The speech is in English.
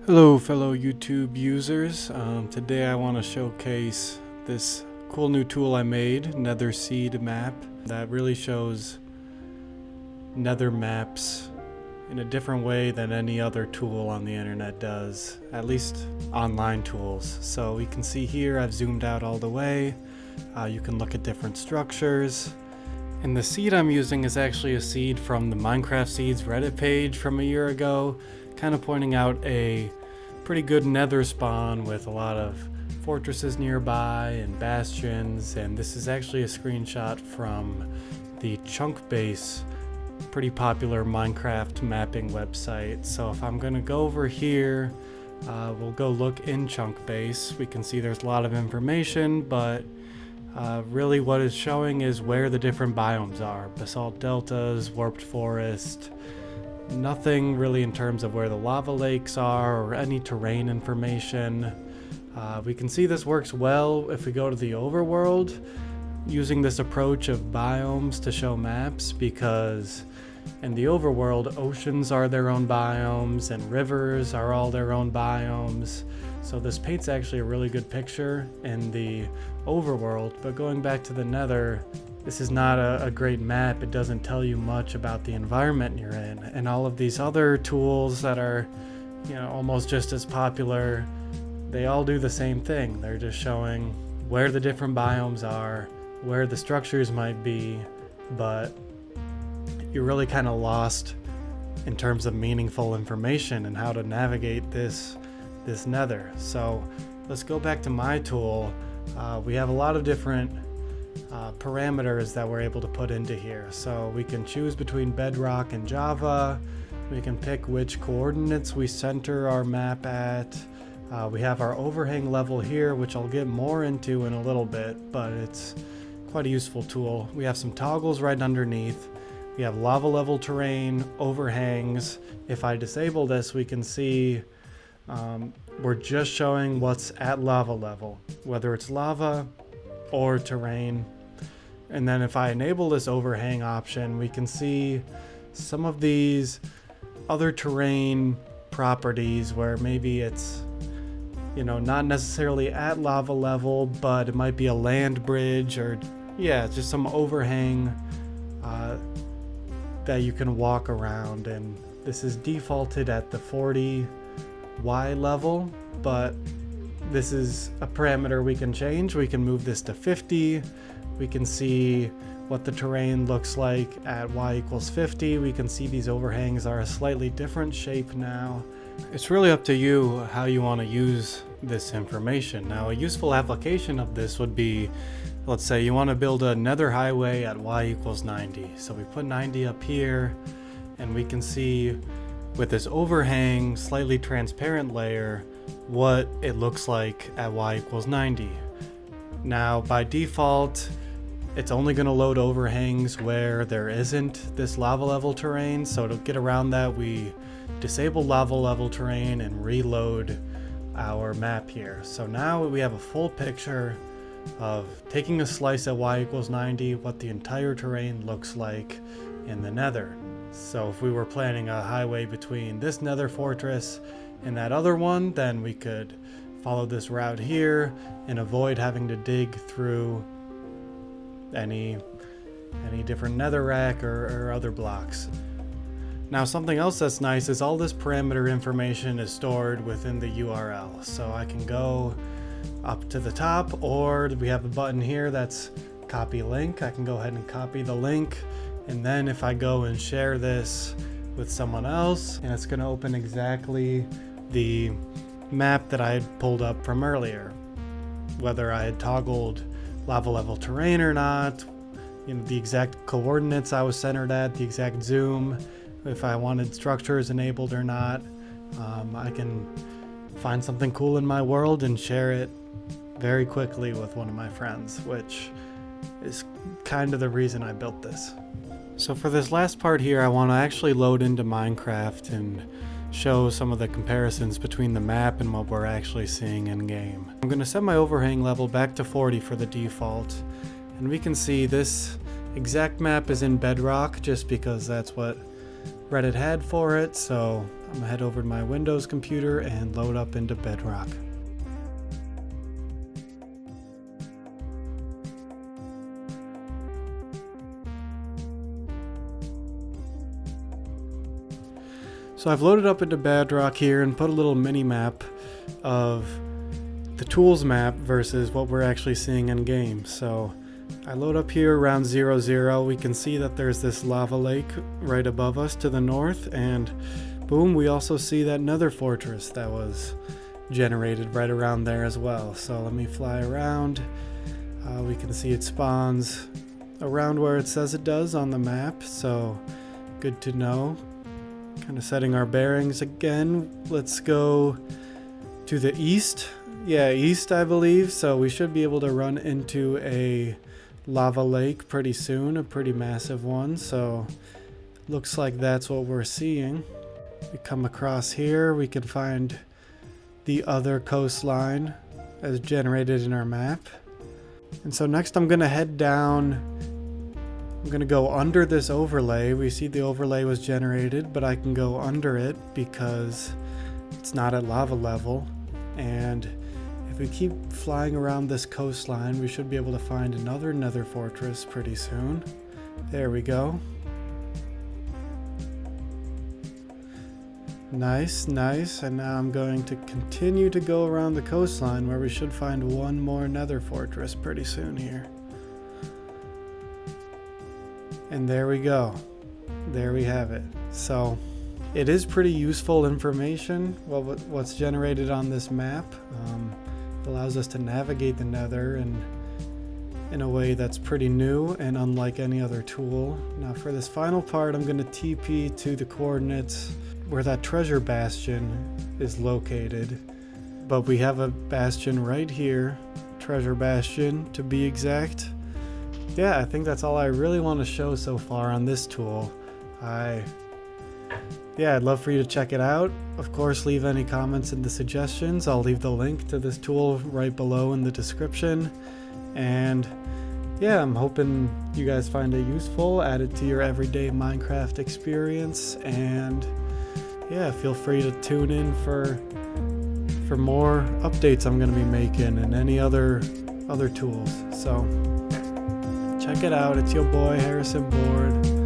Hello fellow YouTube users, today I want to showcase this cool new tool I made, Nether Seed Map, that really shows Nether maps in a different way than any other tool on the internet does, at least online tools. So we can see here I've zoomed out all the way, you can look at different structures, and the seed I'm using is actually a seed from the Minecraft Seeds Reddit page from a year ago, kind of pointing out a pretty good nether spawn with a lot of fortresses nearby and bastions, and this is actually a screenshot from the Chunk Base, pretty popular Minecraft mapping website. So if I'm gonna go over here, we'll go look in Chunk Base. We can see there's a lot of information, but really what it's showing is where the different biomes are. Basalt deltas, warped forest, nothing really in terms of where the lava lakes are or any terrain information. We can see this works well if we go to the overworld, using this approach of biomes to show maps, because in the overworld, oceans are their own biomes and rivers are all their own biomes. So this paints actually a really good picture in the overworld, but going back to the Nether, this is not a great map. It doesn't tell you much about the environment you're in. And all of these other tools that are, almost just as popular, they all do the same thing. They're just showing where the different biomes are, where the structures might be, but you're really kind of lost in terms of meaningful information and how to navigate this Nether. So let's go back to my tool. We have a lot of different parameters that we're able to put into here. So we can choose between Bedrock and Java. We can pick which coordinates we center our map at. We have our overhang level here, which I'll get more into in a little bit, but it's quite a useful tool. We have some toggles right underneath. We have lava level terrain, overhangs. If I disable this, we can see we're just showing what's at lava level, whether it's lava or terrain. And then if I enable this overhang option, we can see some of these other terrain properties where maybe it's not necessarily at lava level, but it might be a land bridge, or just some overhang that you can walk around. And this is defaulted at the 40 Y level, but this is a parameter we can change. We can move this to 50. We can see what the terrain looks like at Y equals 50. We can see these overhangs are a slightly different shape now. It's really up to you how you want to use this information. Now, a useful application of this would be, let's say you want to build a nether highway at Y equals 90. So we put 90 up here, and we can see with this overhang, slightly transparent layer, what it looks like at Y equals 90. Now, by default, it's only going to load overhangs where there isn't this lava level terrain. So to get around that, we disable lava level terrain and reload our map here. So now we have a full picture of taking a slice at Y equals 90, what the entire terrain looks like in the Nether. So if we were planning a highway between this Nether fortress and that other one, then we could follow this route here and avoid having to dig through any different netherrack or other blocks. Now, something else that's nice is all this parameter information is stored within the URL. So I can go up to the top, or we have a button here that's copy link. I can go ahead and copy the link, and then if I go and share this with someone else, and it's going to open exactly the map that I had pulled up from earlier, whether I had toggled lava level terrain or not, the exact coordinates I was centered at, the exact zoom, if I wanted structures enabled or not. I can find something cool in my world and share it very quickly with one of my friends, which is kind of the reason I built this. So for this last part here, I want to actually load into Minecraft and show some of the comparisons between the map and what we're actually seeing in game. I'm going to set my overhang level back to 40 for the default, and we can see this exact map is in Bedrock just because that's what Reddit had for it, so I'm gonna head over to my Windows computer and load up into Bedrock. So I've loaded up into Bedrock here and put a little mini map of the tools map versus what we're actually seeing in game. So I load up here around 0, we can see that there's this lava lake right above us to the north, and boom, we also see that nether fortress that was generated right around there as well. So let me fly around. We can see it spawns around where it says it does on the map, so good to know. Kind of setting our bearings again. Let's go to the east. Yeah, east I believe, so we should be able to run into a lava lake pretty soon, a pretty massive one, so looks like that's what we're seeing. We come across here, we can find the other coastline as generated in our map. And so next I'm gonna head down. I'm gonna go under this overlay. We see the overlay was generated, but I can go under it because it's not at lava level. And if we keep flying around this coastline, we should be able to find another nether fortress pretty soon. There we go. Nice, nice. And now I'm going to continue to go around the coastline where we should find one more nether fortress pretty soon here. And there we go. There we have it. So it is pretty useful information, what's generated on this map. It allows us to navigate the nether in a way that's pretty new and unlike any other tool. Now for this final part, I'm going to TP to the coordinates where that treasure bastion is located. But we have a bastion right here, treasure bastion to be exact. Yeah, I think that's all I really want to show so far on this tool. I'd love for you to check it out. Of course, leave any comments and the suggestions. I'll leave the link to this tool right below in the description. And yeah, I'm hoping you guys find it useful, add it to your everyday Minecraft experience, and yeah, feel free to tune in for more updates I'm going to be making and any other tools. So check it out. It's your boy Harrison Board.